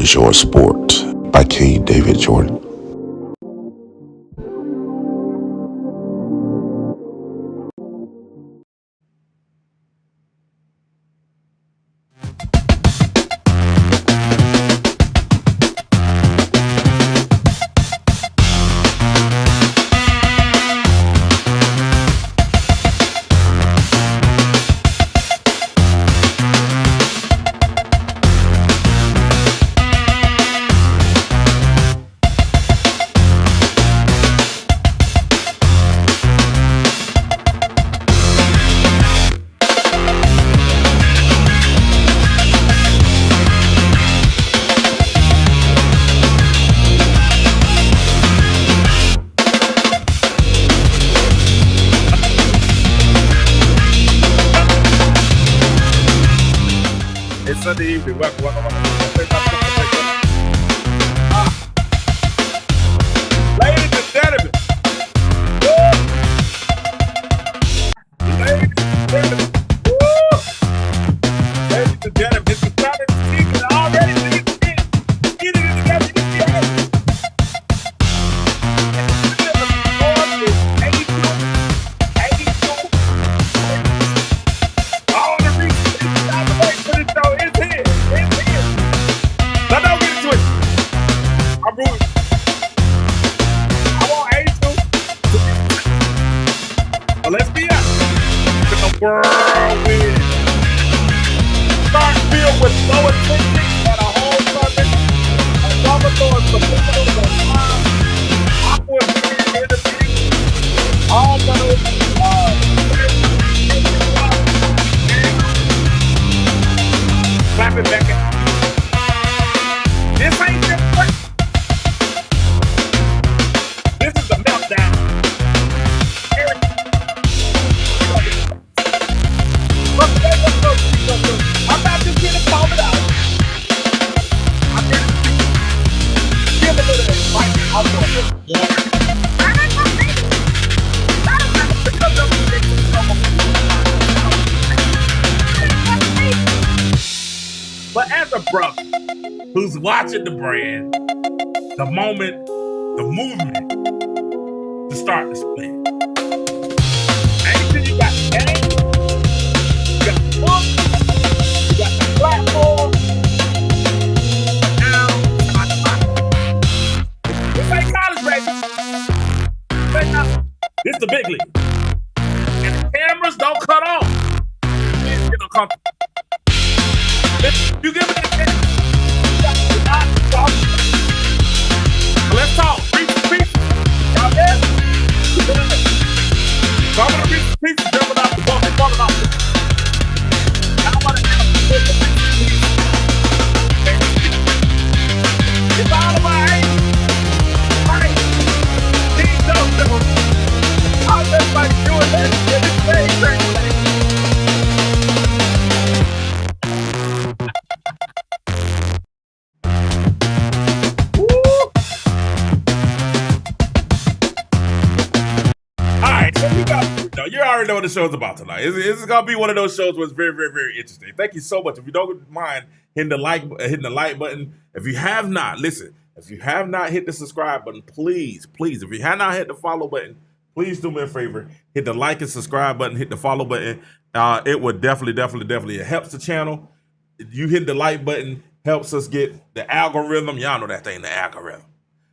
is Your Sport by King David Jordan. It's Sunday evening. Welcome. Ladies and gentlemen. Woo! Ladies and gentlemen. Woo! Ladies and gentlemen, it's the Saturday season already. Get it together. All the Reeses out the way for the show is here. It's here. Now don't get into it. I'm ruined. I want Angel to be. But let's be honest. In the whirlwind. Start filled with low attention and a whole Sunday. A summer going subliminal and live. Awkward interview. All those clapping back at this ain't different. This is the meltdown. Eric. I'm not just here to solve it out. I'm here to give a little advice. I'm going to But as a brother who's watching the brand, the moment, the movement to start the split. Anything you got the game, you got the book, you got the platform, now this ain't college, baby. This is the big league. And the cameras don't cut off. It's get uncomfortable. You give me the chance. Let's talk. Reeses. Y'all there? So I'm gonna Reeses pieces jumping off the ball and falling off the I want to have the it's all about hate. Right. These don't do. I'll just like doing that shit. It's very great. You already know what the show's about tonight. It's gonna be one of those shows where it's very, very, very interesting. Thank you so much. If you don't mind hitting the like button, if you have not, listen. If you have not hit the subscribe button, please. If you have not hit the follow button, please do me a favor. Hit the like and subscribe button. Hit the follow button. It would definitely. It helps the channel. You hit the like button helps us get the algorithm. Y'all know that thing, the algorithm.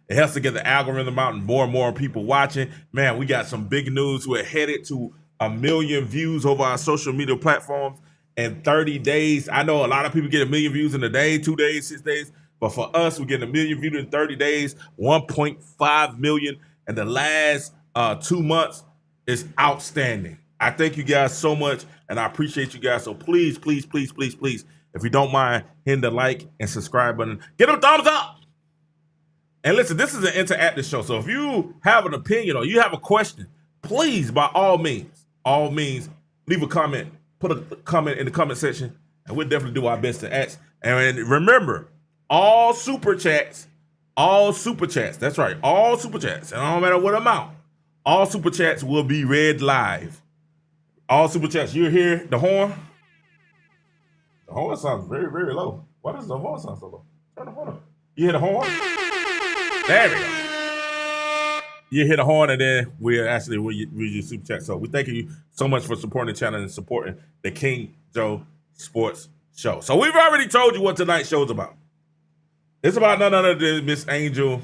It helps to get the algorithm out and more people watching. Man, we got some big news. We're headed to 1 million views over our social media platforms in 30 days. I know a lot of people get 1 million views in a day, 2 days, 6 days. But for us, we're getting 1 million views in 30 days, 1.5 million in the last 2 months. Is outstanding. I thank you guys so much, and I appreciate you guys. So please, if you don't mind, hit the like and subscribe button. Get them thumbs up. And listen, this is an interactive show. So if you have an opinion or you have a question, please, by all means, leave a comment. Put a comment in the comment section, and we'll definitely do our best to ask. And remember, all super chats, that's right, all super chats, and no matter what amount, all super chats will be read live. All super chats, you hear the horn? The horn sounds very, very low. Why does the horn sound so low? Turn the horn on. You hit a horn? There we go. You hit a horn, and then we'll actually read your super chat. So we thank you so much for supporting the channel and supporting the King Joe Sports Show. So we've already told you what tonight's show is about. It's about none other than Miss Angel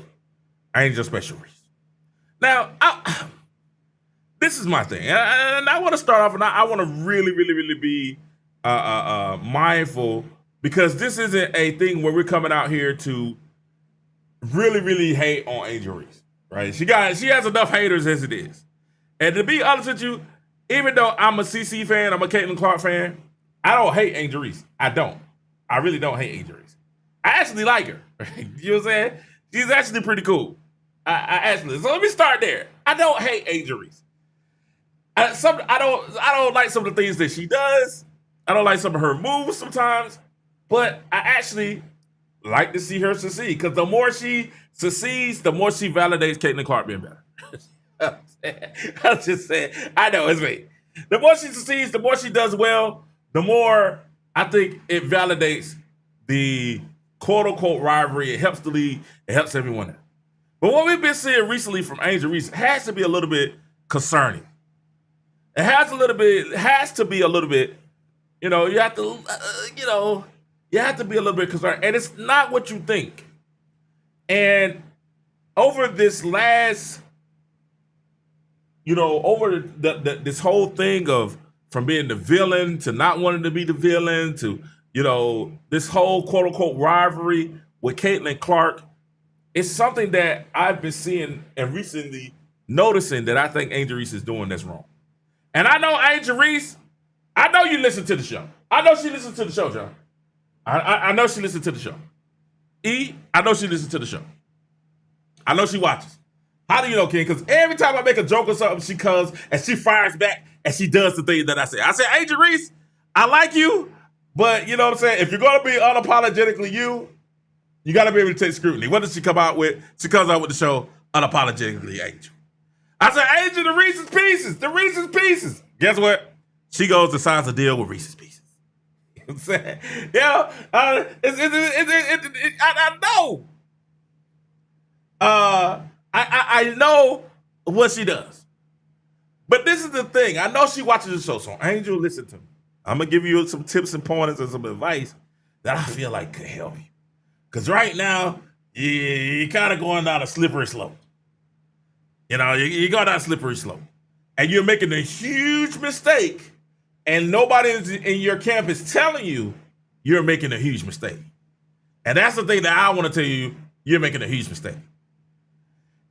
Special Reese. Now, this is my thing, and I want to start off, and I want to really be mindful, because this isn't a thing where we're coming out here to really hate on Angel Reese, right? She has enough haters as it is. And to be honest with you, even though I'm a CC fan, I'm a Caitlin Clark fan, I don't hate Angel Reese. I don't. I really don't hate Angel Reese. I actually like her. You know what I'm saying? She's actually pretty cool. I actually. So let me start there. I don't hate Angel Reese. I don't like some of the things that she does. I don't like some of her moves sometimes. But I actually like to see her succeed, because the more she succeeds, the more she validates Caitlin Clark being better. I'm just saying. I know, it's me. The more she succeeds, the more she does well, the more I think it validates the quote-unquote rivalry. It helps the league. It helps everyone out. But what we've been seeing recently from Angel Reese has to be a little bit concerning. It has to be a little bit, you have to, you have to be a little bit concerned. And it's not what you think. And over this last, over this whole thing of from being the villain to not wanting to be the villain to, this whole quote unquote rivalry with Caitlin Clark, it's something that I've been seeing and recently noticing that I think Angel Reese is doing that's wrong. And I know Angel Reese, I know you listen to the show. I know she listens to the show, John. I know she listens to the show. I know she listens to the show. I know she watches. How do you know, King? Because every time I make a joke or something, she comes and she fires back and she does the thing that I say. I say, Angel Reese, I like you, but you know what I'm saying? If you're going to be unapologetically you got to be able to take scrutiny. What does she come out with? She comes out with the show Unapologetically Angel. I said, Angel, the Reese's Pieces. The Reese's Pieces. Guess what? She goes and signs a deal with Reese's Pieces. You know what I'm saying? Yeah, I know. I know what she does. But this is the thing. I know she watches the show. So, Angel, listen to me. I'm going to give you some tips and pointers and some advice that I feel like could help you. Because right now, you're kind of going down a slippery slope. You're going down a slippery slope. And you're making a huge mistake. And nobody in your camp is telling you you're making a huge mistake. And that's the thing that I want to tell you. You're making a huge mistake.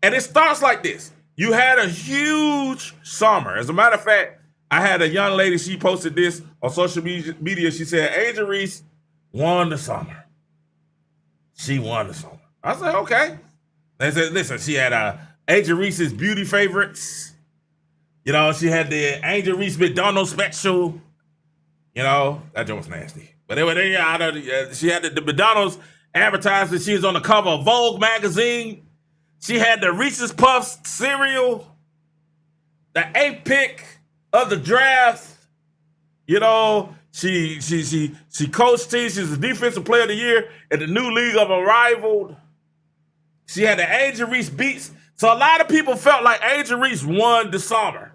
And it starts like this. You had a huge summer. As a matter of fact, I had a young lady, she posted this on social media. She said, Angel Reese won the summer. She won the summer. I said, okay. They said, listen, she had Angel Reese's beauty favorites. She had the Angel Reese McDonald's special. That joke was nasty. But anyway, she had the McDonald's advertising. She was on the cover of Vogue magazine. She had the Reese's Puffs cereal. The 8th pick of the draft. She coached teams. She's the defensive player of the year at the new league of Unrivaled. She had the Angel Reese beats. So a lot of people felt like Angel Reese won the summer.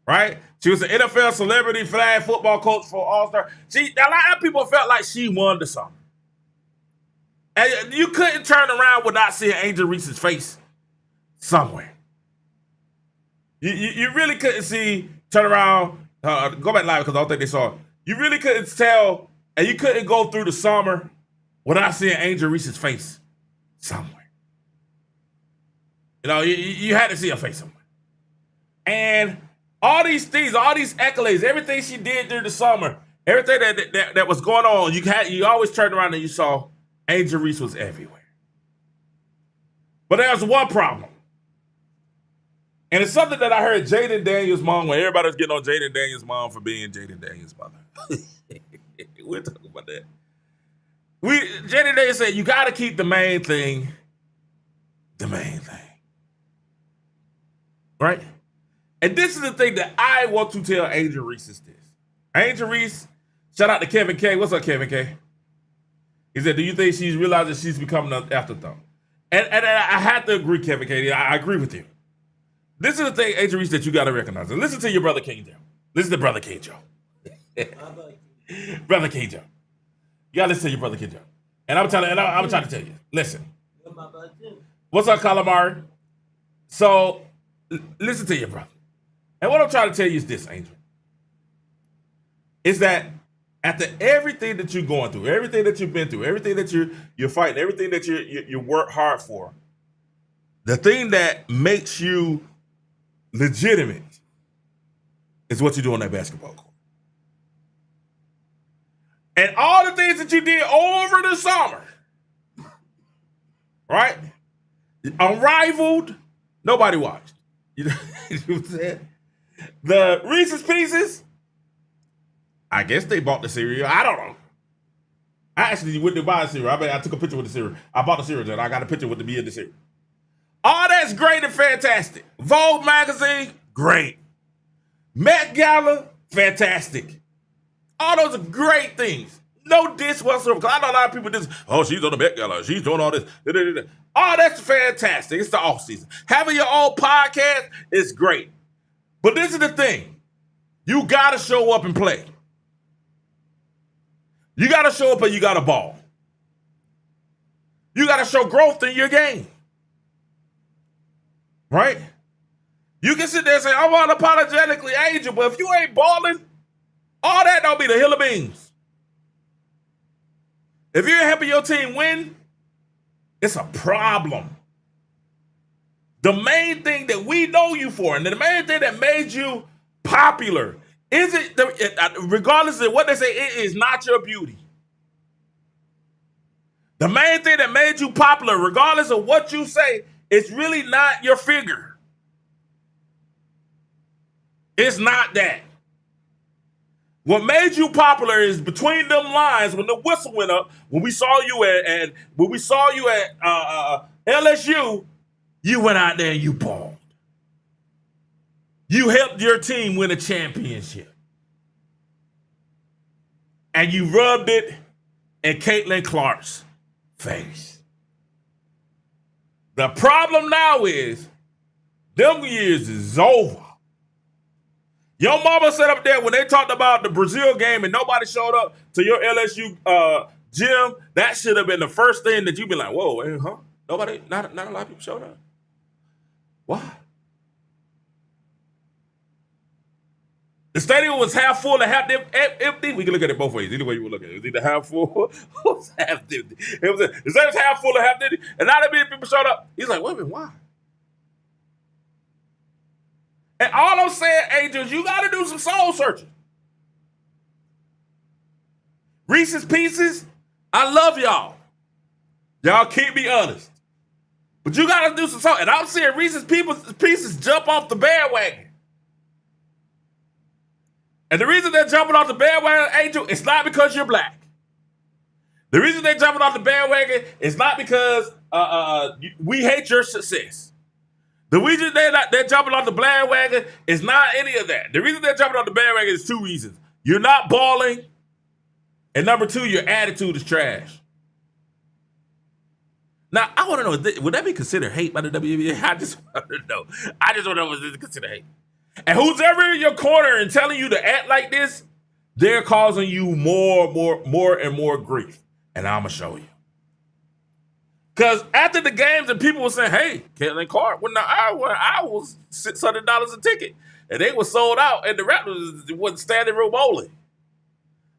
Right? She was an NFL celebrity flag football coach for All-Star. A lot of people felt like she won the summer. And you couldn't turn around without seeing Angel Reese's face somewhere. You really couldn't turn around, go back live because I don't think they saw it. You really couldn't tell, and you couldn't go through the summer without seeing Angel Reese's face somewhere. You had to see her face somewhere. And all these things, all these accolades, everything she did during the summer, everything that was going on, you always turned around and you saw Angel Reese was everywhere. But there's one problem. And it's something that I heard Jaden Daniels' mom, when everybody was getting on Jaden Daniels' mom for being Jaden Daniels' mother. We'll talk about that. Jaden Daniels said, you got to keep the main thing the main thing. Right? And this is the thing that I want to tell Angel Reese is this. Angel Reese, shout out to Kevin K. What's up, Kevin K? He said, do you think she's realized that she's becoming an afterthought? And I have to agree, Kevin Katie. I agree with you. This is the thing, Angel Reese, that you got to recognize. And listen to your brother King Joe. Listen to brother King Joe. Brother King Joe. You got to listen to your brother King Joe. And I'm trying to tell you. Listen. What's up, Calamari? So, listen to your brother. And what I'm trying to tell you is this, Angel. Is that after everything that you're going through, everything that you've been through, everything that you're fighting, everything that you work hard for, the thing that makes you legitimate is what you do on that basketball court. And all the things that you did over the summer, right? Unrivaled, nobody watched. You know what I'm saying? The Reese's Pieces, I guess they bought the cereal. I don't know. I actually went to buy a cereal. I took a picture with the cereal. I bought the cereal and I got a picture with the me in the cereal. All that's great and fantastic. Vogue magazine, great. Met Gala, fantastic. All those are great things. No diss whatsoever. Because I know a lot of people just, oh, she's on the Met Gala. She's doing all this. Oh, that's fantastic. It's the off season. Having your own podcast is great. But this is the thing. You got to show up and play. You got to show up and you got to ball. You got to show growth in your game. Right? You can sit there and say, I'm unapologetically Angel, but if you ain't balling, all that don't be the hill of beans. If you ain't helping your team win, it's a problem. The main thing that we know you for, and the main thing that made you popular, regardless of what they say, it is not your beauty. The main thing that made you popular, regardless of what you say, it's really not your figure. It's not that. What made you popular is between them lines when the whistle went up. When we saw you at LSU, you went out there and you balled. You helped your team win a championship, and you rubbed it in Caitlin Clark's face. The problem now is, them years is over. Your mama sat up there when they talked about the Brazil game and nobody showed up to your LSU gym. That should have been the first thing that you'd be like, whoa, huh? Not a lot of people showed up. Why? The stadium was half full and half empty. We can look at it both ways. Either way you would look at it. It was either half full or it was half empty. The stadium was half full and half empty. And not that many people showed up. He's like, wait a minute, why? And all I'm saying, Angels, you got to do some soul searching. Reese's Pieces, I love y'all. Y'all keep me honest. But you got to do some soul. And I'm seeing Reese's Pieces jump off the bandwagon. And the reason they're jumping off the bandwagon, Angel, it's not because you're black. The reason they're jumping off the bandwagon is not because we hate your success. The reason they're jumping off the bandwagon is not any of that. The reason they're jumping off the bandwagon is two reasons. You're not balling, and number two, your attitude is trash. Now, I want to know, would that be considered hate by the WNBA? I just want to know. I just want to know, was this considered hate? And who's ever in your corner and telling you to act like this, they're causing you more and more grief. And I'm going to show you. Because after the games and people were saying, hey, Caitlin Clark, when I was $600 a ticket. And they were sold out and the Raptors wasn't standing room only.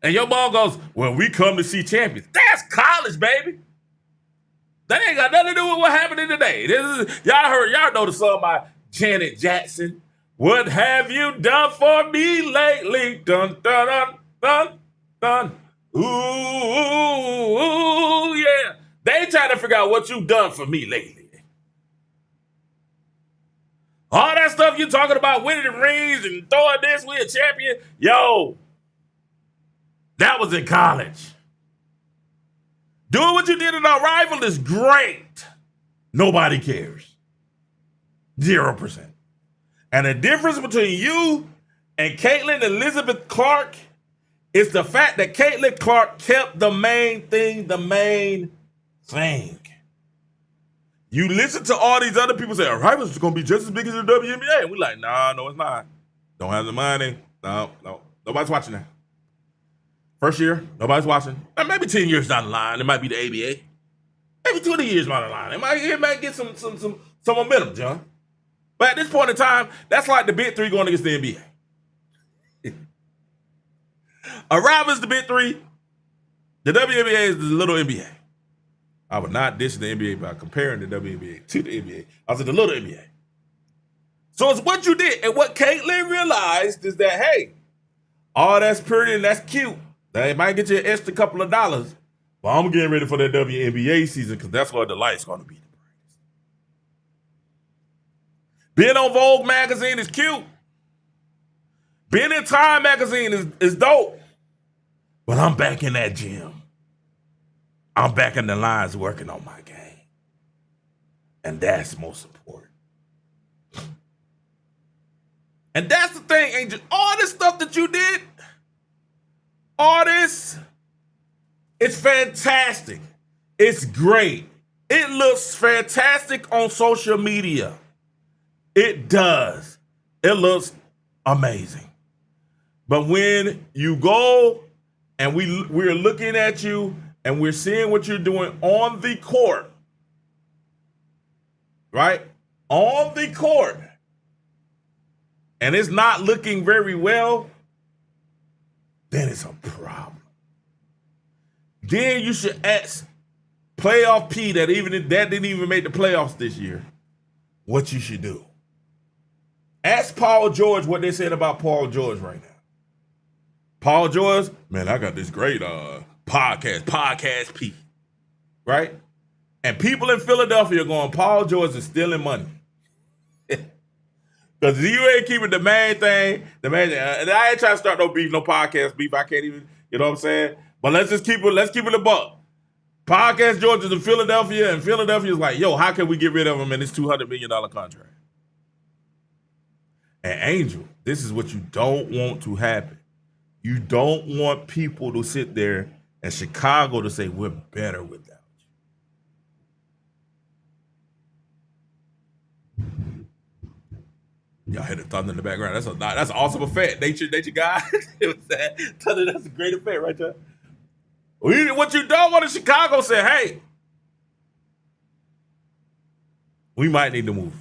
And your mom goes, well, we come to see champions. That's college, baby. That ain't got nothing to do with what happened today. Y'all know the song by Janet Jackson. What have you done for me lately? Dun, dun, dun, dun, dun. Ooh, yeah. They trying to figure out what you done for me lately. All that stuff you talking about, winning the rings and throwing this, we a champion. Yo, that was in college. Doing what you did in our rival is great. Nobody cares. 0%. And the difference between you and Caitlin Elizabeth Clark It's the fact that Caitlin Clark kept the main thing the main thing. You listen to all these other people say, our rivals is going to be just as big as the WNBA. And we're like, nah, no, it's not. Don't have the money. No. Nobody's watching that. First year, nobody's watching. Maybe 10 years down the line, it might be the ABA. Maybe 20 years down the line, it might get some momentum, John. But at this point in time, that's like the big three going against the NBA. Arrival is the big three. The WNBA is the little NBA. I would not dish the NBA by comparing the WNBA to the NBA. I said the little NBA. So it's what you did. And what Caitlin realized is that, hey, all that's pretty and that's cute. That might get you an extra couple of dollars. But I'm getting ready for that WNBA season because that's where the light's going to be. Being on Vogue magazine is cute. Being in Time magazine is dope. But I'm back in that gym. I'm back in the lines working on my game. And that's most important. And that's the thing, Angel. All this stuff that you did, all this, it's fantastic. It's great. It looks fantastic on social media. It does. It looks amazing. But when you go and we're looking at you and we're seeing what you're doing on the court, right? On the court, and it's not looking very well, then it's a problem. Then you should ask Playoff P that didn't even make the playoffs this year, what you should do. Ask Paul George what they said about Paul George right now. Paul George, man, I got this great podcast P, right? And people in Philadelphia are going, Paul George is stealing money. Because you ain't keeping the main thing, and I ain't trying to start no beef, no podcast beef. I can't even, you know what I'm saying? But let's keep it a buck. Podcast George is in Philadelphia, and Philadelphia is like, yo, how can we get rid of him in this $200 million contract? And Angel, this is what you don't want to happen. You don't want people to sit there and Chicago to say, we're better without you. Y'all heard the thunder in the background. That's an awesome effect. Nature guy. Thunder, that's a great effect right there. What you don't want in Chicago say, hey, we might need to move her.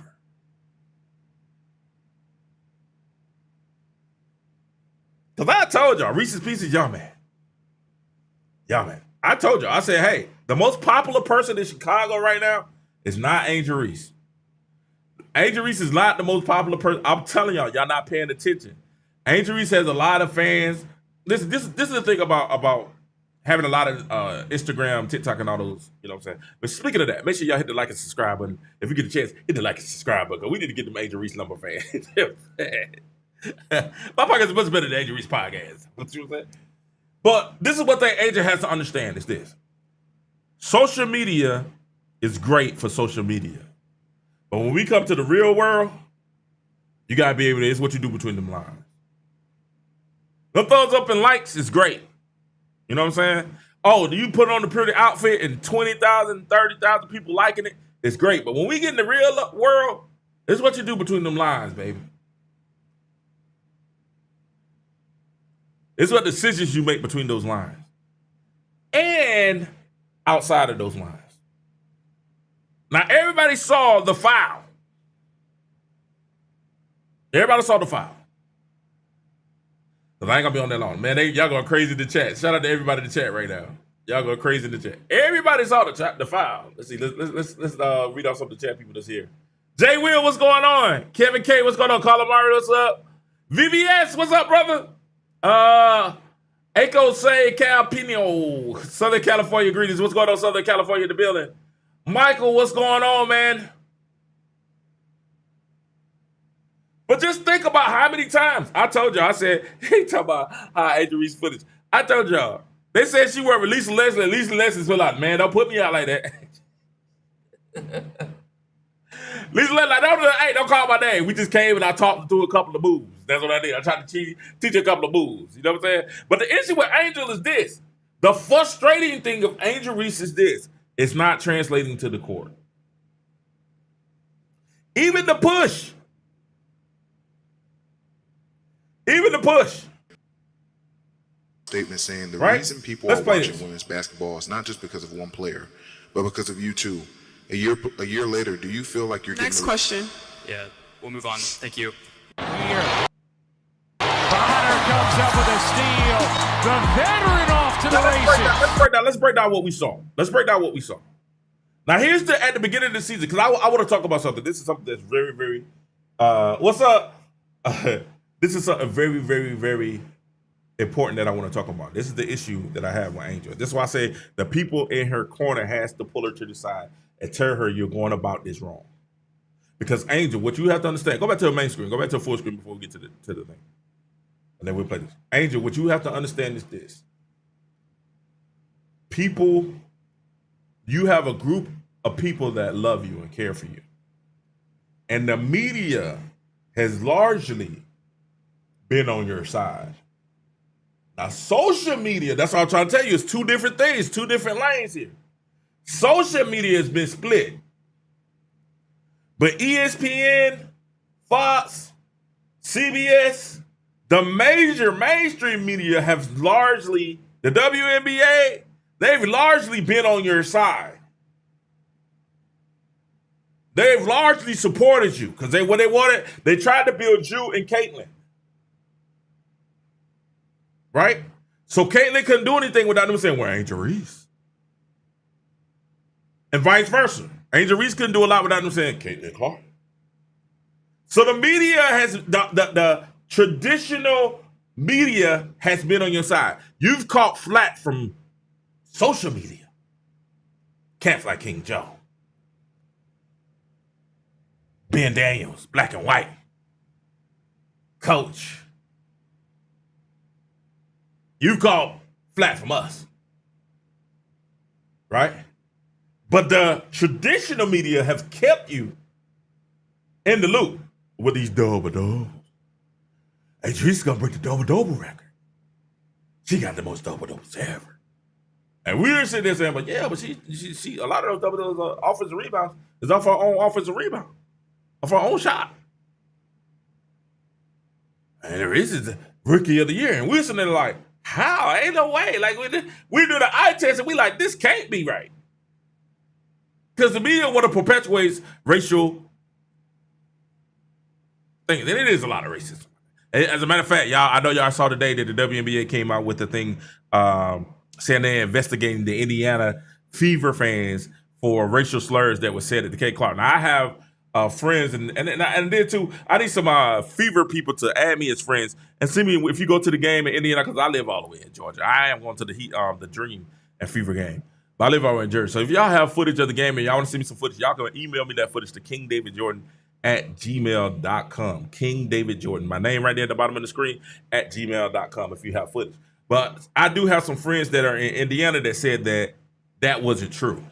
Because I told y'all, Reese's Pieces, y'all man. I told y'all, I said, hey, the most popular person in Chicago right now is not Angel Reese. Angel Reese is not the most popular person. I'm telling y'all not paying attention. Angel Reese has a lot of fans. This is the thing about having a lot of Instagram, TikTok, and all those, you know what I'm saying? But speaking of that, make sure y'all hit the like and subscribe button. If you get a chance, hit the like and subscribe button. We need to get them Angel Reese number fans. My podcast is much better than Angel Reese podcast. What you saying? But this is what Angel has to understand is this. Social media is great for social media. But when we come to the real world, you got to be able to, it's what you do between them lines. The thumbs up and likes is great. You know what I'm saying? Oh, do you put on the pretty outfit and 20,000, 30,000 people liking it? It's great. But when we get in the real world, it's what you do between them lines, baby. It's what decisions you make between those lines. And outside of those lines. Now, everybody saw the foul. Everybody saw the foul. Because I ain't going to be on that long. Man, y'all going crazy in the chat. Shout out to everybody in the chat right now. Y'all going crazy in the chat. Everybody saw the foul. Let's see. Let's read off some of the chat people that's here. Jay Will, what's going on? Kevin K, what's going on? Calamari, what's up? VVS, what's up, brother? Echo Say Calpino, Southern California greetings. What's going on, Southern California in the building? Michael, what's going on, man? But just think about how many times I told y'all, I said, he talking about how Angel Reese footage. I told y'all, they said she worked with Lisa Leslie, and Lisa Leslie's feel like, man, don't put me out like that. Lisa Leslie, like, don't call my name. We just came and I talked through a couple of moves. That's what I did. I tried to teach a couple of moves. You know what I'm saying? But the issue with Angel is this. The frustrating thing of Angel Reese is this. It's not translating to the court. Even the push. Statement saying the right? reason people Let's are play watching this. women's basketball is not just because of one player, but because of you two. A year later, do you feel like you're Next getting question. Yeah, we'll move on. Thank you. Here. Bonner comes up with a steal. The veteran off to the races. Let's break down what we saw. Now here's at the beginning of the season, because I want to talk about something. This is something that's very, very what's up? This is something very, very, very important that I want to talk about. This is the issue that I have with Angel. This is why I say the people in her corner has to pull her to the side and tell her you're going about this wrong. Because Angel, what you have to understand, go back to the main screen, go back to the full screen before we get to the thing. And then we'll play this. Angel, what you have to understand is this. People, you have a group of people that love you and care for you. And the media has largely been on your side. Now, social media, that's what I'm trying to tell you, it's two different things, two different lanes here. Social media has been split. But ESPN, Fox, CBS, the major mainstream media have largely, the WNBA, they've largely been on your side. They've largely supported you because what they wanted, they tried to build you and Caitlyn. Right? So Caitlyn couldn't do anything without them saying, well, Angel Reese. And vice versa. Angel Reese couldn't do a lot without them saying, Caitlyn Clark. So the media has, the traditional media has been on your side. You've caught flack from social media. Cats like King Joe. Ben Daniels, Black and White. Coach. You caught flat from us. Right? But the traditional media have kept you in the loop with these double-doubles. Hey, she's going to break the double-double record. She got the most double-doubles ever. And we were sitting there saying, but yeah, but she a lot of those double-doubles offensive rebounds is off her own offensive rebound. Off her own shot. And the Reeses is the rookie of the year. And we're sitting there like, how? Ain't no way. Like, we do the eye test and we like, this can't be right. Because the media want to perpetuate racial things. And it is a lot of racism. As a matter of fact, y'all, I know y'all saw today that the WNBA came out with the thing saying they're investigating the Indiana Fever fans for racial slurs that was said at the K. Clark. Now, I have friends, and then too, I need some Fever people to add me as friends and send me if you go to the game in Indiana, because I live all the way in Georgia. I am going to the Dream and Fever game. But I live over in Jersey. So if y'all have footage of the game and y'all want to send me some footage, y'all can email me that footage to kingdavidjordan@gmail.com. King David Jordan. My name right there at the bottom of the screen @gmail.com if you have footage. But I do have some friends that are in Indiana that said that wasn't true.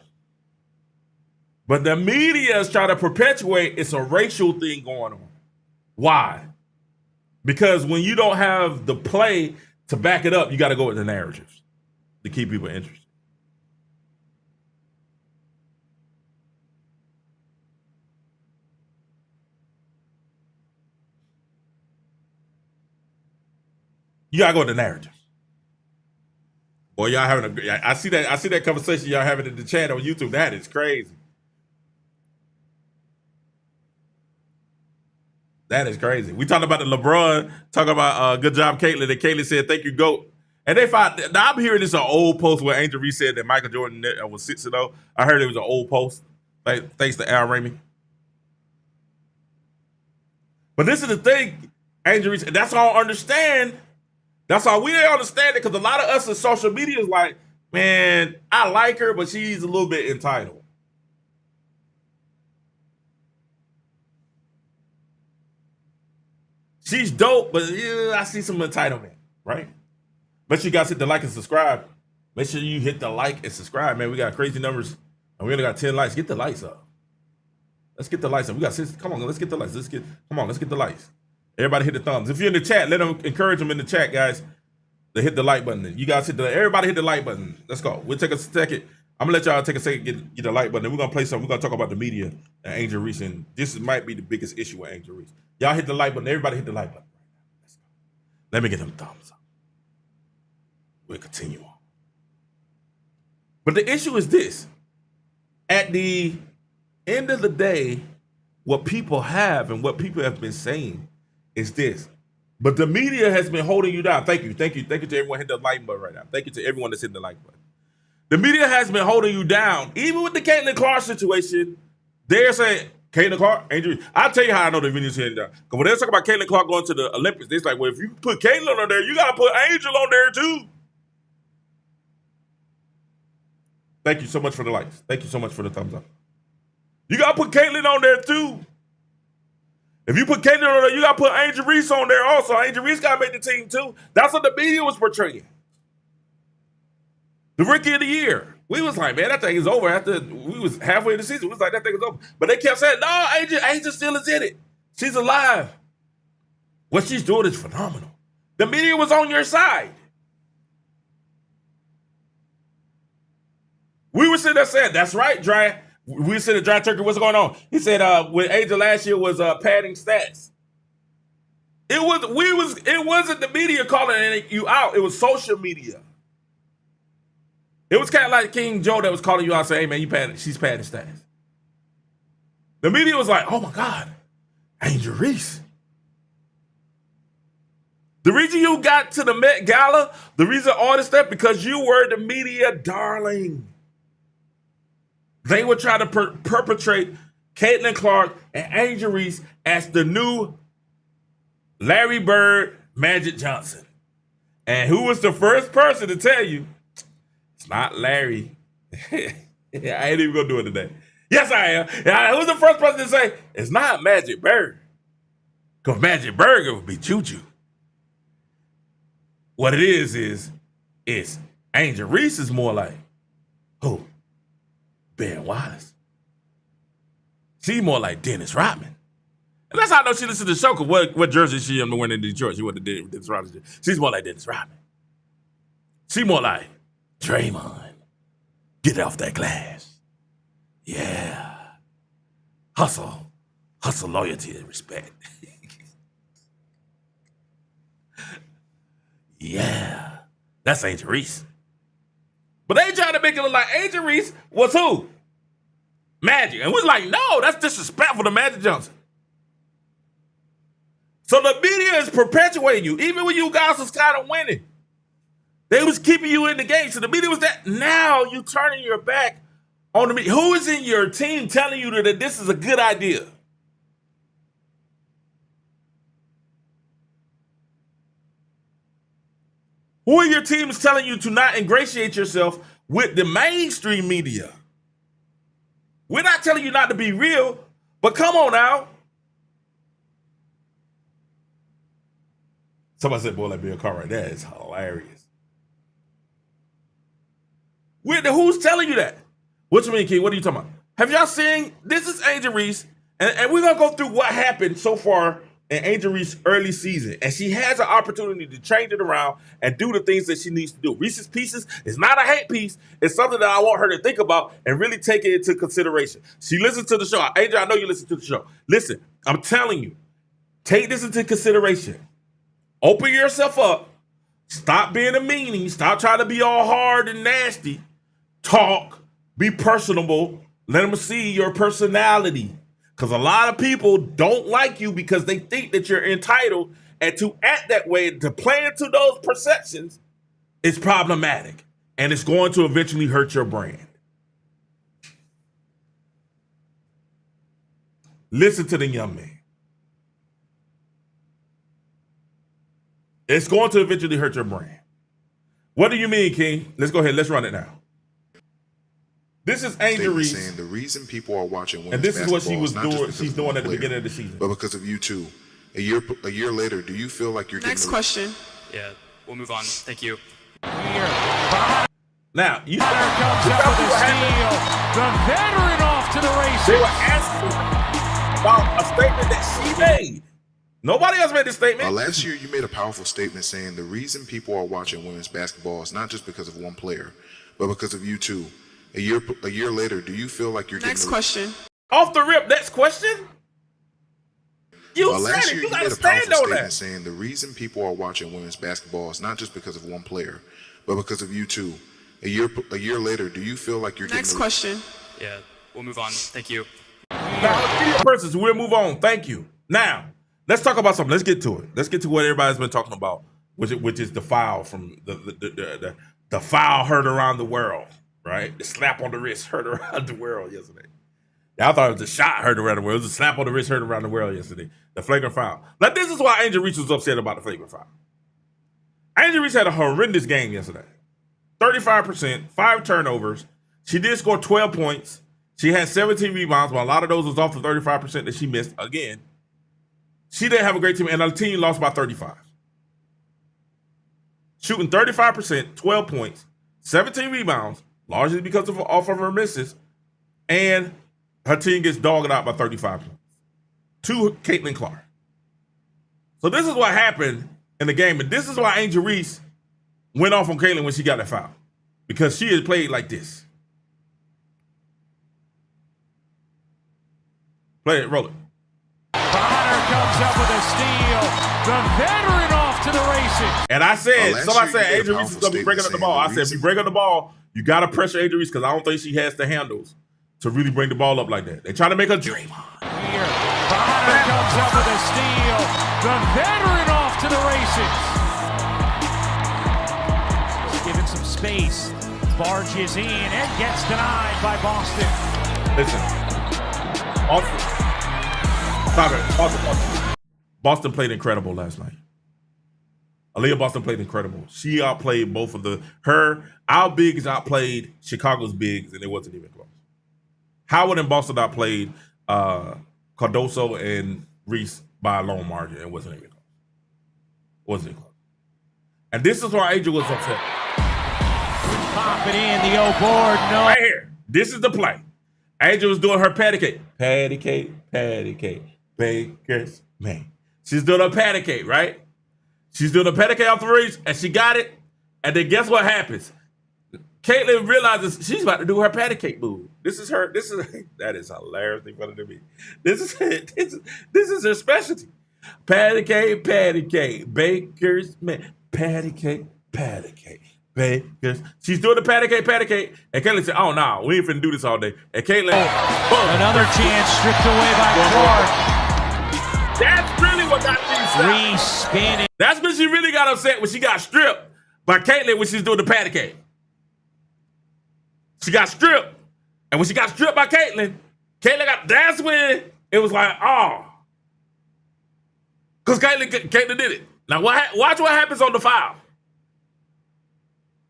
But the media is trying to perpetuate it's a racial thing going on. Why? Because when you don't have the play to back it up, you got to go with the narratives to keep people interested. You got to go with the narratives. Boy, y'all having I see that conversation y'all having in the chat on YouTube. That is crazy. That is crazy. We talked about the LeBron, talking about good job, Caitlyn. And Caitlyn said, thank you, GOAT. And they found, now I'm hearing this an old post where Angel Reese said that Michael Jordan was 6-0. I heard it was an old post. Thanks to Al Ramey. But this is the thing, Angel Reese, that's all I understand. That's all we didn't understand it, because a lot of us in social media is like, man, I like her, but she's a little bit entitled. She's dope, but yeah, I see some entitlement, right? Make sure you guys hit the like and subscribe. Make sure you hit the like and subscribe, man. We got crazy numbers, and we only got 10 likes. Get the lights up. Let's get the lights up. We got 6. Come on, let's get the lights. Let's get the lights. Everybody hit the thumbs. If you're in the chat, let them encourage them in the chat, guys, to hit the like button. You guys everybody hit the like button. Let's go. We'll take a second. I'm gonna let y'all take a second, get the like button. And we're gonna play something. We're gonna talk about the media and Angel Reese. And this might be the biggest issue with Angel Reese. Y'all hit the like button. Everybody hit the like button. Let's go. Let me get them thumbs up. We'll continue on. But the issue is this. At the end of the day, what people have and what people have been saying is this. But the media has been holding you down. Thank you to everyone hitting the like button right now. Thank you to everyone that's hitting the like button. The media has been holding you down. Even with the Caitlin Clark situation, they're saying, Caitlin Clark, Angel Reese. I'll tell you how I know the video's hitting down. Because when they talk about Caitlin Clark going to the Olympics, they're like, well, if you put Caitlin on there, you got to put Angel on there too. Thank you so much for the likes. Thank you so much for the thumbs up. You got to put Caitlin on there too. If you put Caitlin on there, you got to put Angel Reese on there also. Angel Reese got to make the team too. That's what the media was portraying. The rookie of the year. We was like, man, that thing is over. After we was halfway in the season, we was like, that thing is over. But they kept saying, no, Angel still is in it. She's alive. What she's doing is phenomenal. The media was on your side. We were sitting there saying, that's right, Dry. We were sitting there, Dry Turkey, what's going on? He said, with Angel last year was padding stats. It wasn't the media calling you out. It was social media. It was kind of like King Joe that was calling you out saying, hey, man, she's padding stats. The media was like, oh, my God, Angel Reese. The reason you got to the Met Gala, the reason all this stuff, because you were the media darling. They were trying to perpetrate Caitlin Clark and Angel Reese as the new Larry Bird, Magic Johnson. And who was the first person to tell you, it's not Larry. I ain't even going to do it today. Yes, I am. Who's the first person to say, it's not Magic Bird? Because Magic Bird would be Juju. What it is Angel Reese is more like, who? Ben Wallace. She's more like Dennis Rodman. And that's how I know she listened to the show, because what jersey she am wearing in Detroit? She went to Dennis Rodman. She's more like Dennis Rodman. She's more like Draymond. Get off that glass. Yeah. Hustle, loyalty, and respect. Yeah. That's Angel Reese. But they tried to make it look like Angel Reese was who? Magic. And we're like, no, that's disrespectful to Magic Johnson. So the media is perpetuating you. Even when you guys was kind of winning, they was keeping you in the game. So the media was that. Now you turning your back on the media. Who is in your team telling you that this is a good idea? Who in your team is telling you to not ingratiate yourself with the mainstream media? We're not telling you not to be real, but come on now. Somebody said, boy, let me a car right there. It's hilarious. Who's telling you that? What you mean, King? What are you talking about? Have y'all seen? This is Angel Reese, and we're going to go through what happened so far in Angel Reese's early season. And she has an opportunity to change it around and do the things that she needs to do. Reese's Pieces is not a hate piece. It's something that I want her to think about and really take it into consideration. She listens to the show. Angel, I know you listen to the show. Listen, I'm telling you, take this into consideration. Open yourself up. Stop being a meanie. Stop trying to be all hard and nasty. Talk. Be personable. Let them see your personality. Because a lot of people don't like you because they think that you're entitled, and to act that way, to play into those perceptions is problematic. And it's going to eventually hurt your brand. Listen to the young man. It's going to eventually hurt your brand. What do you mean, King? Let's go ahead. Let's run it now. This is Angel Reese. Saying the reason people are watching and this is what she was doing. She's doing at the beginning of the season. But because of you two. A year later, do you feel like you're next question? Yeah, we'll move on. Thank you. Now, you comes up with a steal. The veteran off to the races. They were asking about a statement that she made. Nobody else made this statement. Last year, you made a powerful statement saying the reason people are watching women's basketball is not just because of one player, but because of you two. A year later, do you feel like you're Next question. Off the rip, next question? You said last it. year, You you gotta made a stand powerful on statement that. saying the reason people are watching women's basketball is not just because of one player, but because of you two. A year later, do you feel like you're Next question. Yeah, we'll move on. Thank you. Now, persons, we'll move on. Thank you. Now, let's talk about something. Let's get to it. Let's get to what everybody's been talking about, which is the foul from the foul heard around the world, right? The slap on the wrist heard around the world yesterday. I thought it was a shot heard around the world. It was a slap on the wrist heard around the world yesterday. The flagrant foul. Now, this is why Angel Reese was upset about the flagrant foul. Angel Reese had a horrendous game yesterday. 35%, 5 turnovers. She did score 12 points. She had 17 rebounds, but a lot of those was off the 35% that she missed again. She didn't have a great team, and her team lost by 35. Shooting 35%, 12 points, 17 rebounds, largely because of off of her misses, and her team gets dogged out by 35 points to Caitlin Clark. So this is what happened in the game, and this is why Angel Reese went off on Caitlin when she got that foul, because she has played like this. Play it, roll it. Bonner comes up with a steal. The veteran off to the races. And I said, somebody year said you made a Angel Reese is powerful going to be breaking up the statement ball. I saying said, the if you reason- break up the ball, you got to pressure Angel Reese because I don't think she has the handles to really bring the ball up like that. They try to make her dream. Here, Bonner comes up with a steal. The veteran off to the races. Just giving some space. Barges in and gets denied by Boston. Listen. Stop it. Boston played incredible last night. Aaliyah Boston played incredible. She outplayed both of our bigs outplayed Chicago's bigs, and it wasn't even close. Howard and Boston outplayed Cardoso and Reese by a long margin. It wasn't even close. Wasn't even close. And this is why Angel was upset. Pop it in, the old board, no. Right here. This is the play. Angel was doing her patty cake. Patty cake, Baker's man. She's doing her patty cake, right? She's doing a patty cake off the Reese, and she got it. And then guess what happens? Caitlin realizes she's about to do her patty cake move. That is hilarious. They funny to me. This is her specialty. Patty cake, Baker's man. Patty cake, Baker's. She's doing the patty cake. And Caitlin said, oh, no, we ain't finna do this all day. And Caitlin, boom. Another chance stripped away by Clark. That's really what got me upset. Reese spinning. That's when she really got upset, when she got stripped by Caitlin when she's doing the patty cake. She got stripped. And when she got stripped by Caitlin that's when it was like, oh. Because Caitlin did it. Now, watch what happens on the foul.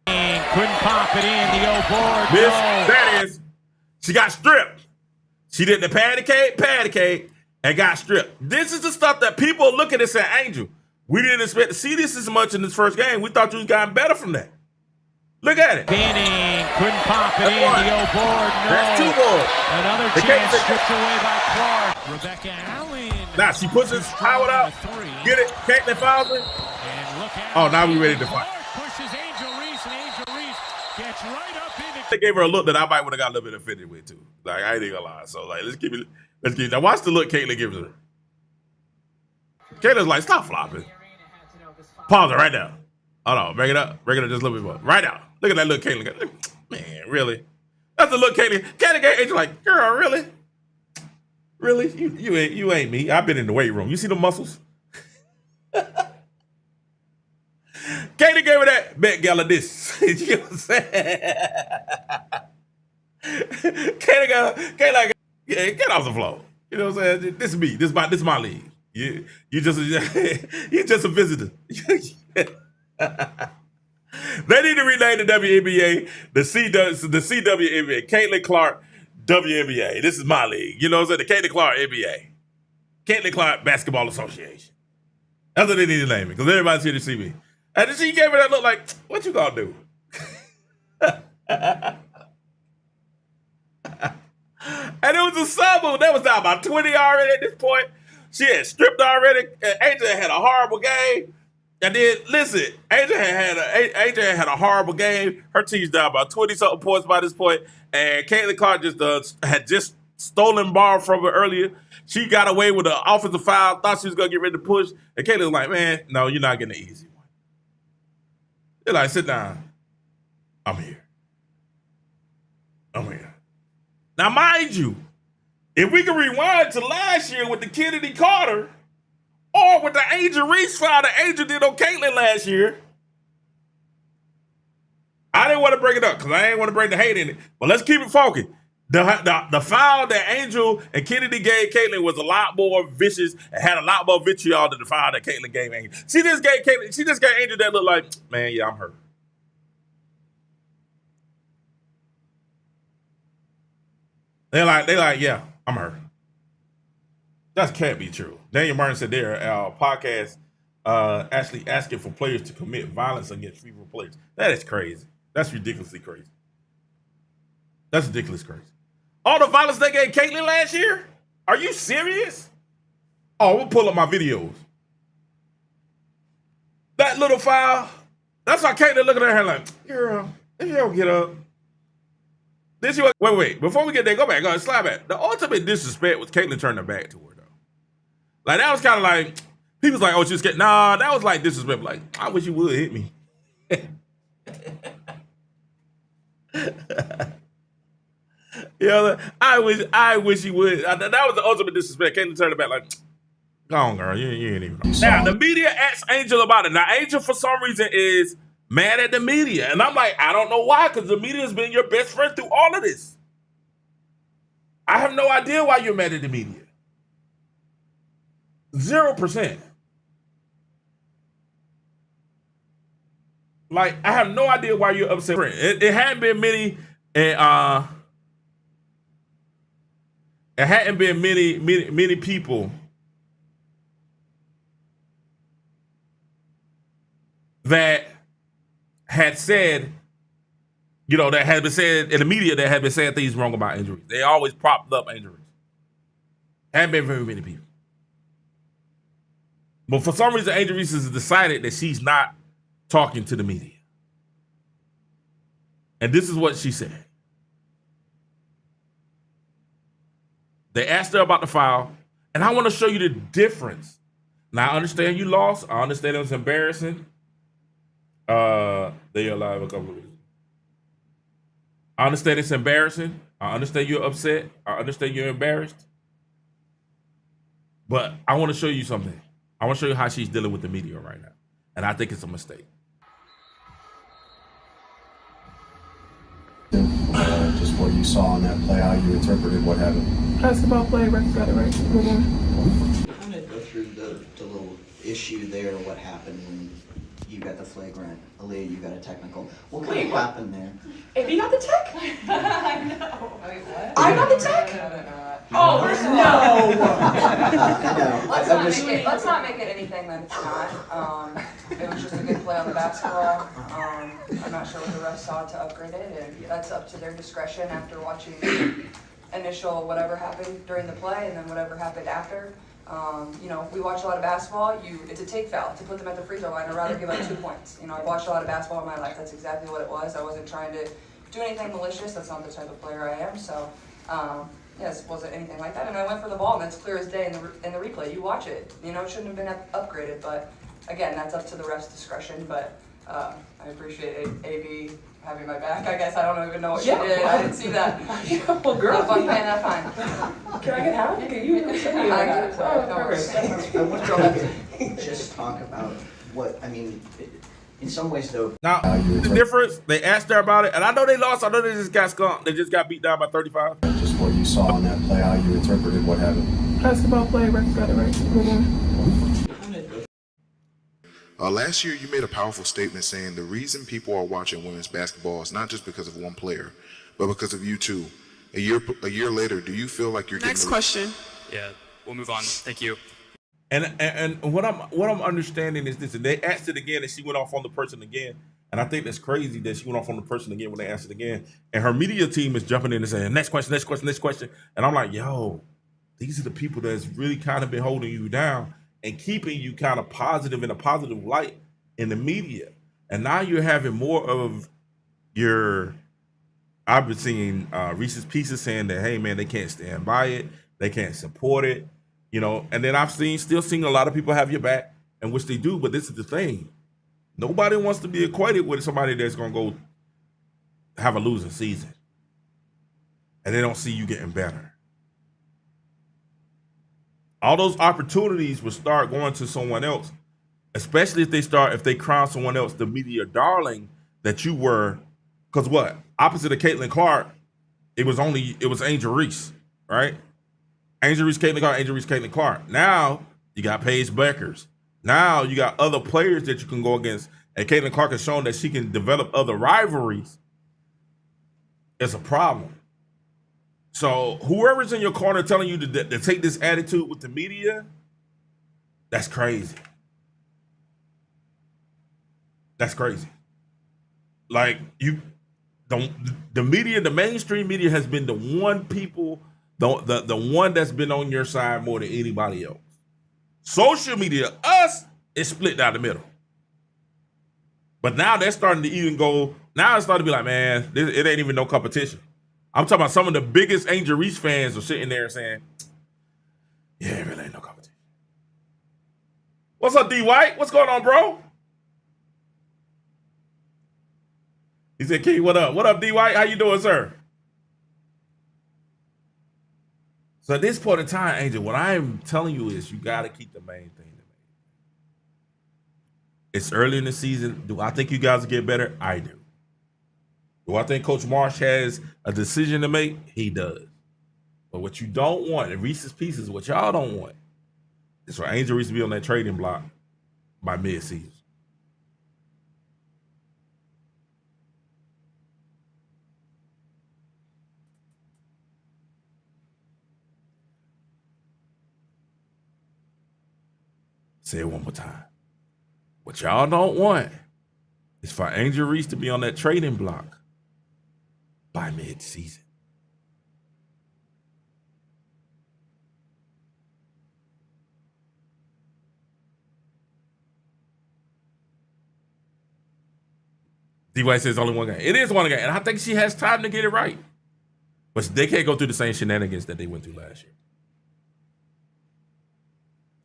And couldn't pop it in, the old board. Miss, No. that is, she got stripped. She did the patty cake, and got stripped. This is the stuff that people are looking at and saying, Angel, we didn't expect to see this as much in this first game. We thought you was gotten better from that. Look at it. Spinning, couldn't pop it That's in, one. the old board. No. That's 2 boards. Another They chance can't- stripped away by Clark. Rebecca Allen. Now she pushes Howard out. Get it. Caitlin fouls her. And look out. Oh, now we ready to fight. Clark pushes Angel Reese, and Angel Reese gets right up in it. They gave her a look that I might would have got a little bit offended with too. Like, I ain't even gonna lie. So like, let's keep it. Now watch the look Caitlin gives her. Caitlin's like, stop flopping. Pause it right now. Hold on, break it up just a little bit more. Right now. Look at that look Caitlin. Man, really? That's the look Caitlin. Caitlin gave Angel like, girl, really? Really? You ain't me. I've been in the weight room. You see the muscles? Caitlin gave her that Met Gala this. You know what I'm saying? Caitlin like, yeah, get off the floor. You know what I'm saying? This is me. This is my league. You just a visitor. They need to rename the WNBA the CWNBA. Caitlin Clark WNBA. This is my league. You know what I'm saying? The Caitlin Clark NBA. Caitlin Clark Basketball Association. That's what they need to name it, because everybody's here to see me. And then she gave her that look like, what you gonna do? And it was a sub. That was down by 20 already at this point. She had stripped already. Angel had a horrible game. And then, listen, Angel had a horrible game. Her team's down by 20-something points by this point. And Caitlin Clark had just stolen ball from her earlier. She got away with an offensive foul, thought she was going to get ready to push. And Caitlin was like, man, no, you're not getting the easy one. They're like, sit down. I'm here. Now, mind you, if we can rewind to last year with the Kennedy Carter, or with the Angel Reese foul that Angel did on Caitlin last year. I didn't want to bring it up because I didn't want to bring the hate in it. But let's keep it focused. The foul that Angel and Kennedy gave Caitlin was a lot more vicious and had a lot more vitriol than the foul that Caitlin gave Angel. She just gave Angel that look like, man, yeah, I'm hurt. They're like, yeah, I'm hurt. That can't be true. Daniel Martin said there, our podcast actually asking for players to commit violence against female players. That is crazy. That's ridiculously crazy. That's ridiculously crazy. All the violence they gave Caitlin last year? Are you serious? Oh, we'll pull up my videos. That little foul, that's why Caitlin looking at her like, girl, if you don't get up. Wait. Before we get there, go back. Slide back. The ultimate disrespect was Caitlin turning her back to her, though. Like, that was kind of like, he was like, oh, she's getting, nah, that was like disrespect. Like, I wish you would hit me. You know, I wish you would. That was the ultimate disrespect. Caitlin turned her back like, go on, girl. You ain't even know. Now, the media asked Angel about it. Now, Angel, for some reason, is mad at the media. And I'm like, I don't know why, because the media has been your best friend through all of this. I have no idea why you're mad at the media. 0%. Like, I have no idea why you're upset. It hadn't been many, it hadn't been many people that had said, you know, that had been said in the media that had been saying things wrong about injuries. They always propped up injuries. Hadn't been very many people. But for some reason, Angel Reese has decided that she's not talking to the media. And this is what she said. They asked her about the foul, and I want to show you the difference. Now, I understand you lost. I understand it was embarrassing. They are live a couple of weeks. I understand it's embarrassing. I understand you're upset. I understand you're embarrassed. But I want to show you something. I want to show you how she's dealing with the media right now. And I think it's a mistake. Just what you saw on that play, how you interpreted what happened. Basketball play, ref got it right. Kind of go through the little issue there, what happened when you got the flagrant, Aaliyah, you got a technical. What kind of happened there? If you got the tech? I know. Wait, what? I got the tech? Oh, no! Let's not make it anything that it's not. It was just a good play on the basketball. I'm not sure what the refs saw to upgrade it, and that's up to their discretion after watching initial whatever happened during the play and then whatever happened after. You know, we watch a lot of basketball. It's a take foul to put them at the free throw line. I'd rather give up 2 points. You know, I've watched a lot of basketball in my life. That's exactly what it was. I wasn't trying to do anything malicious. That's not the type of player I am. So, yes, wasn't anything like that. And I went for the ball, and that's clear as day in the replay. You watch it. You know, it shouldn't have been upgraded. But again, that's up to the ref's discretion. But I appreciate AB having my back. I guess I don't even know what she did. I didn't see that. Well, girl, Fun playing that fine. Can I get out? Okay, you I got it. No worries. I want to just talk about what, I mean, in some ways though. Now, the difference, they asked her about it, and I know they lost. I know they just got skunked. They just got beat down by 35. Just what you saw on that play, how you interpreted what happened. Basketball play, ref got it right. Last year, you made a powerful statement saying the reason people are watching women's basketball is not just because of one player, but because of you too. A year later, do you feel like you're Next question. Yeah, we'll move on. Thank you. And what I'm understanding is this: and they asked it again, and she went off on the person again. And I think that's crazy that she went off on the person again when they asked it again. And her media team is jumping in and saying, "Next question, next question, next question." And I'm like, "Yo, these are the people that's really kind of been holding you down and keeping you kind of positive in a positive light in the media. And now you're having more of your, I've been seeing Reese's pieces saying that, hey man, they can't stand by it. They can't support it, you know? And then I've still seen a lot of people have your back, and which they do, but this is the thing. Nobody wants to be equated with somebody that's going to go have a losing season. And they don't see you getting better. All those opportunities will start going to someone else, especially if they crown someone else the media darling that you were. Because what? Opposite of Caitlin Clark, it was Angel Reese, right? Angel Reese, Caitlin Clark, Angel Reese, Caitlin Clark. Now you got Paige Beckers. Now you got other players that you can go against. And Caitlin Clark has shown that she can develop other rivalries. It's a problem. So whoever's in your corner telling you to take this attitude with the media, that's crazy. That's crazy. Like the media, the mainstream media has been the one people, the one that's been on your side more than anybody else. Social media, us, is split down the middle. But now they're starting to even go, now it's starting to be like, man, it ain't even no competition. I'm talking about some of the biggest Angel Reese fans are sitting there saying, yeah, it really ain't no competition. What's up, D White? What's going on, bro? He said, Key, what up? What up, D White? How you doing, sir? So at this point in time, Angel, what I'm telling you is you got to keep the main thing. It's early in the season. Do I think you guys will get better? I do. Do I think Coach Marsh has a decision to make? He does. But what you don't want, and Reese's Pieces, what y'all don't want, is for Angel Reese to be on that trading block by mid-season. Say it one more time. What y'all don't want is for Angel Reese to be on that trading block by mid-season. D-White says only one game. It is one game, and I think she has time to get it right. But they can't go through the same shenanigans that they went through last year.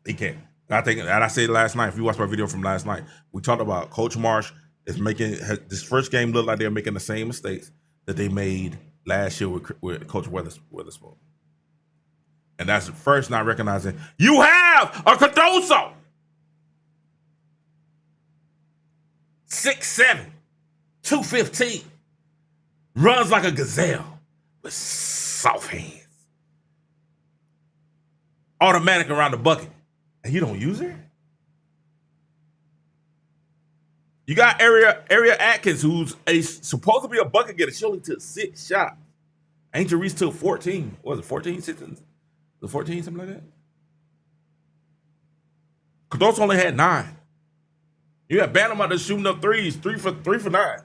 They can't. I think, and I said last night, if you watched my video from last night, we talked about Coach Marsh is making this first game look like they're making the same mistakes that they made last year with Coach Witherspoon. And that's first not recognizing you have a Cardoso. 6'7", 215. Runs like a gazelle with soft hands. Automatic around the bucket. And you don't use her? You got Area Atkins, who's supposed to be a bucket getter. She only took 6 shots. Angel Reese took 14. What was it, 14? 16? The 14, something like that? Cardoso only had 9. You had Bantam out there shooting up threes, 3 for 9.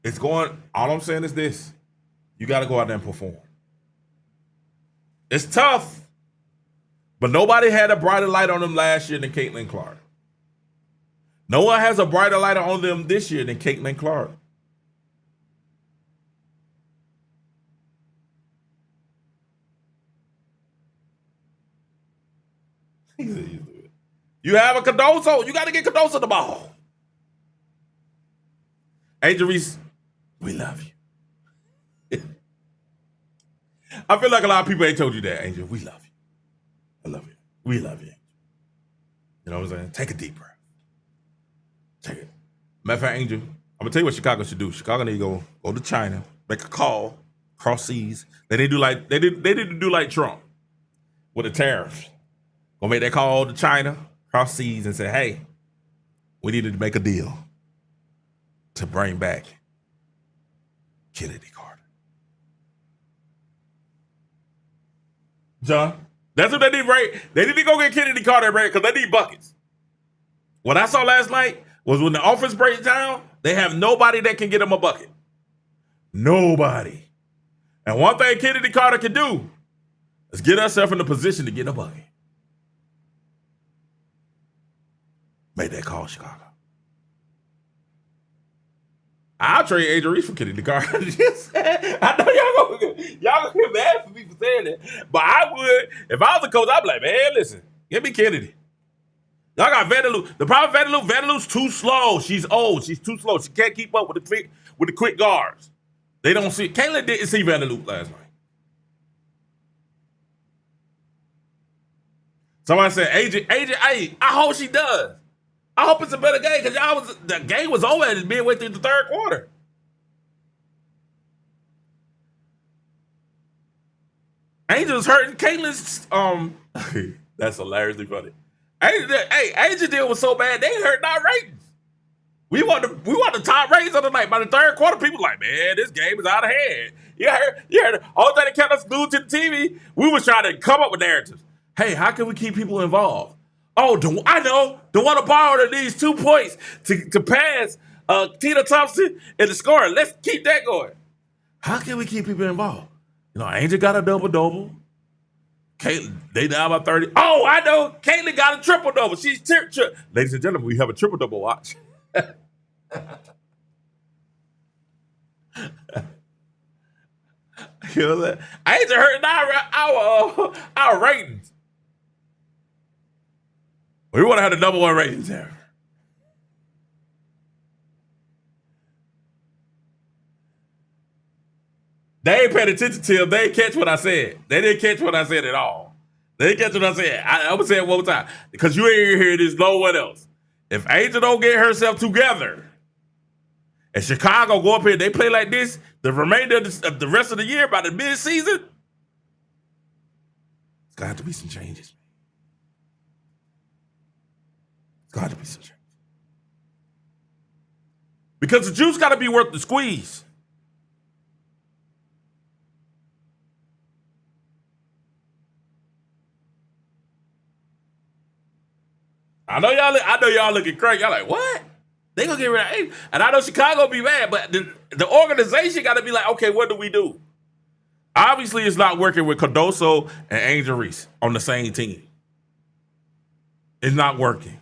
It's going, all I'm saying is this. You got to go out there and perform. It's tough, but nobody had a brighter light on them last year than Caitlin Clark. No one has a brighter light on them this year than Caitlin Clark. You have a Cardoso. You got to get Cardoso the ball. Angel Reese, we love you. I feel like a lot of people ain't told you that, Angel. We love you. I love you. We love you. You know what I'm saying? Take a deep breath. Take it. Matter of fact, Angel, I'm gonna tell you what Chicago should do. Chicago need to go to China, make a call, cross seas. They didn't do like Trump with the tariffs. Gonna make that call to China, cross seas, and say, hey, we needed to make a deal to bring back Kennedy Carter. John, that's what they need, right? They need to go get Kennedy Carter, right? Because they need buckets. What I saw last night was when the offense breaks down, they have nobody that can get them a bucket. Nobody. And one thing Kennedy Carter can do is get herself in the position to get a bucket. Make that call, Chicago. I'll trade Angel Reese for Kennedy Carter. I know y'all gonna get mad for me for saying that, but I would if I was a coach. I'd be like, man, listen, give me Kennedy. Y'all got Vanderloo. The problem with Vanderloo's too slow. She's old. She's too slow. She can't keep up with the quick guards. They don't see. Caitlin didn't see Vanderloo last night. Somebody said, AJ, I hope she does. I hope it's a better game because the game was over at midway through the third quarter. Angel's hurting Caitlin's. That's hilariously funny. Angel deal was so bad they hurt our ratings. We want the top ratings of the night. By the third quarter, people like, man, this game is out of hand. You heard all that kept us glued to the TV. We was trying to come up with narratives. Hey, how can we keep people involved? Oh, I know. Don't want to borrow these 2 points to pass Tina Thompson in the scoring. Let's keep that going. How can we keep people involved? You know, Angel got a double-double. Caitlin, they down by 30. Oh, I know. Caitlin got a triple-double. She's ladies and gentlemen, we have a triple-double watch. You know that? Angel hurting our ratings. We want to have the number one ratings there. They ain't paying attention to him. They didn't catch what I said. They didn't catch what I said at all. They didn't catch what I said. I'm going to say it one more time because you ain't hear this no one else. If Angel don't get herself together and Chicago go up here, they play like this the remainder of the rest of the year by the mid-season, it's got to have to be some changes. It's got to be some changes. Because the juice got to be worth the squeeze. I know y'all looking crazy. Y'all like, what? They gonna get rid of Angel. And I know Chicago be mad, but the organization got to be like, okay, what do we do? Obviously, it's not working with Cardoso and Angel Reese on the same team. It's not working.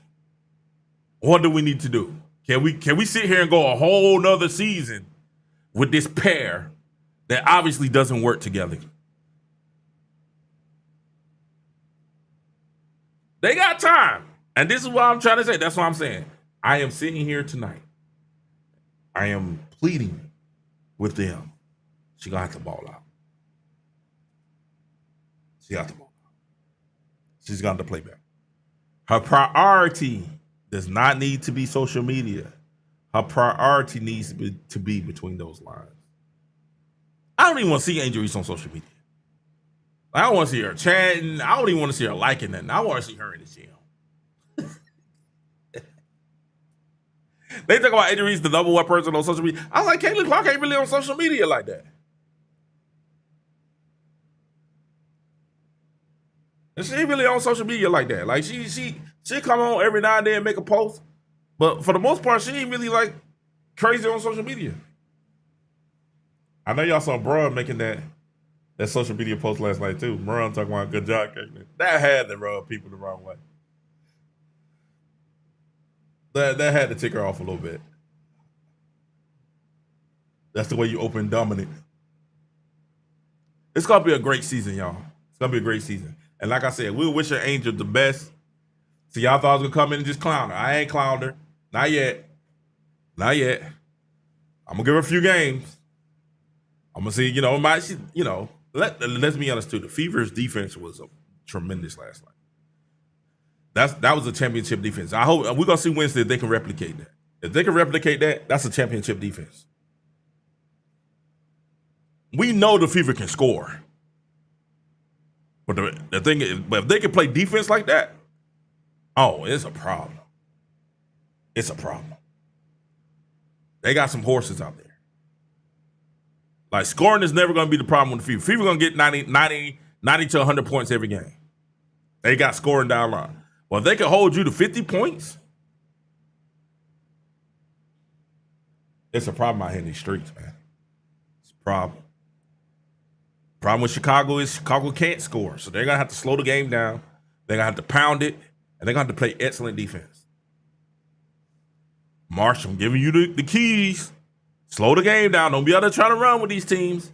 What do we need to do? Can we sit here and go a whole nother season with this pair that obviously doesn't work together? They got time. And this is what I'm trying to say. That's what I'm saying. I am sitting here tonight. I am pleading with them. She gonna have to ball out. She got to ball out. She's got to play better. Her priority does not need to be social media. Her priority needs to be between those lines. I don't even want to see Angel Reese on social media. I don't want to see her chatting. I don't even want to see her liking nothing. I want to see her in the gym. They talk about Angel Reese, the number one person on social media. I was like, Caitlin Clark ain't really on social media like that. And she ain't really on social media like that. Like she come on every now and then and make a post, but for the most part, she ain't really like crazy on social media. I know y'all saw Braun making that social media post last night too. Braun talking about good job, Caitlin. That had to rub people the wrong way. That had to tick her off a little bit. That's the way you open dominant. It's gonna be a great season, y'all. It's gonna be a great season. And like I said, we'll wish her Angel the best. So y'all thought I was gonna come in and just clown her. I ain't clowned her. Not yet. Not yet. I'm gonna give her a few games. I'm gonna see, let's be honest too. The Fever's defense was tremendous last night. That was a championship defense. I hope we're gonna see Wednesday if they can replicate that. If they can replicate that, that's a championship defense. We know the Fever can score. But the thing is, but if they can play defense like that, oh, it's a problem. It's a problem. They got some horses out there. Like, scoring is never going to be the problem with the Fever. Fever going to get 90 to 100 points every game. They got scoring down the line. Well, if they can hold you to 50 points, it's a problem out here in these streets, man. It's Problem. Problem with Chicago is Chicago can't score. So they're going to have to slow the game down. They're going to have to pound it. And they're going to have to play excellent defense. Marsh, I'm giving you the keys. Slow the game down. Don't be out there trying to run with these teams.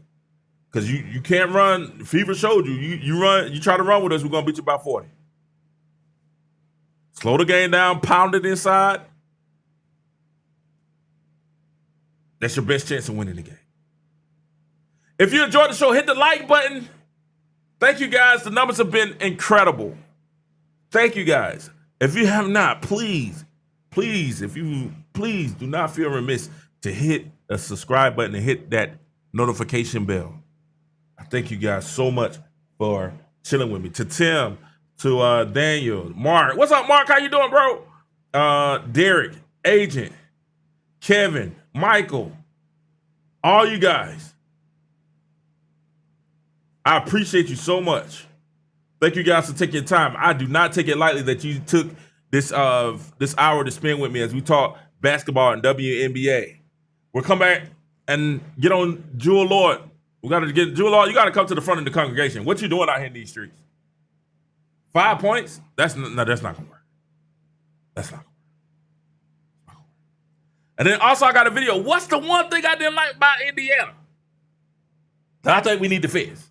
Because you can't run. Fever showed you. You try to run with us, we're going to beat you by 40. Slow the game down. Pound it inside. That's your best chance of winning the game. If you enjoyed the show, hit the like button. Thank you, guys. The numbers have been incredible. Thank you, guys. If you have not, please do not feel remiss to hit a subscribe button and hit that notification bell. I thank you guys so much for chilling with me. To Tim, to Daniel, Mark. What's up, Mark? How you doing, bro? Derek, Agent, Kevin, Michael, all you guys. I appreciate you so much. Thank you guys for taking your time. I do not take it lightly that you took this hour to spend with me as we talk basketball and WNBA. We'll come back and get on Jewel Lord. We got to get Jewel Lord. You got to come to the front of the congregation. What you doing out here in these streets? 5 points? That's not gonna work. That's not gonna work. And then also I got a video. What's the one thing I didn't like about Indiana that I think we need to fix?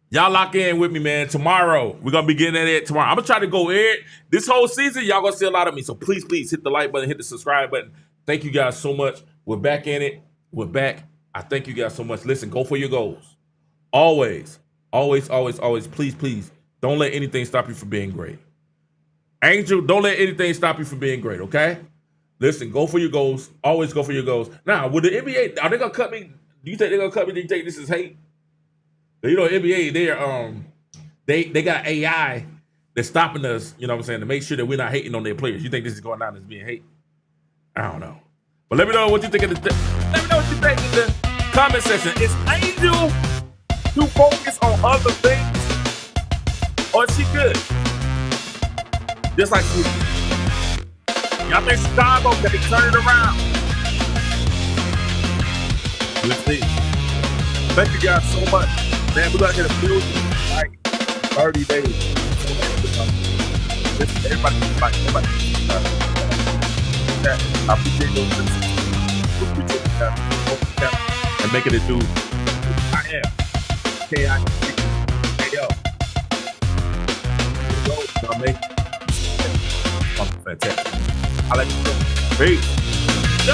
Y'all lock in with me, man. Tomorrow, we're going to be getting at it tomorrow. I'm going to try to go this whole season. Y'all going to see a lot of me. So please hit the like button, hit the subscribe button. Thank you guys so much. We're back in it. We're back. I thank you guys so much. Listen, go for your goals. Always, please, don't let anything stop you from being great. Angel, don't let anything stop you from being great, okay? Listen, go for your goals. Always go for your goals. Now, with the NBA, are they going to cut me? Do you think they're going to cut me? Do you think this is hate? You know, NBA, they got AI that's stopping us, you know what I'm saying, to make sure that we're not hating on their players. You think this is going on as being hate? I don't know. But let me know what you think in the comment section. Is Angel too focused on other things? Or is she good? Just like you. Y'all think Chicago can turn it around? We'll see. Thank you guys so much. Man, we're going to hit a million in like 30 days. Everybody. I appreciate those listeners. Appreciate you guys. And making it do. I am. K-I-K-L. Y'all make fantastic. I'll let you go. Peace. No.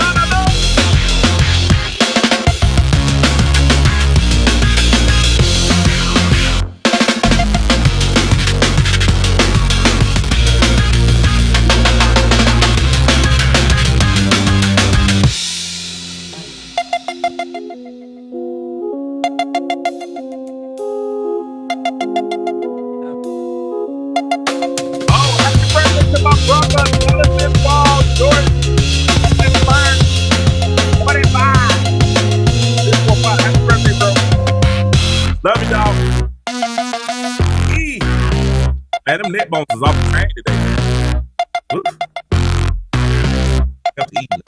Love you, dog. Man, them neck bones is off the train today. Oops. Got to eat now.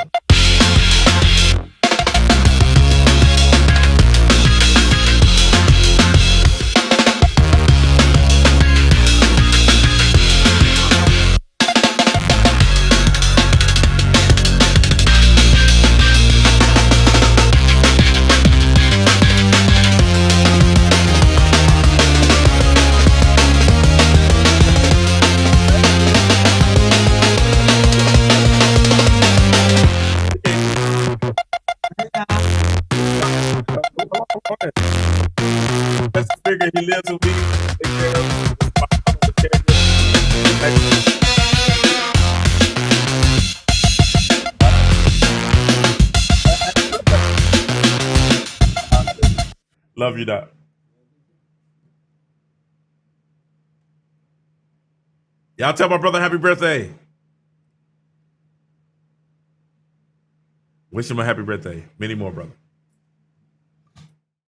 Let's figure he lives with me. Take care of Love you, Doc. Y'all tell my brother happy birthday. Wish him a happy birthday. Many more, brother.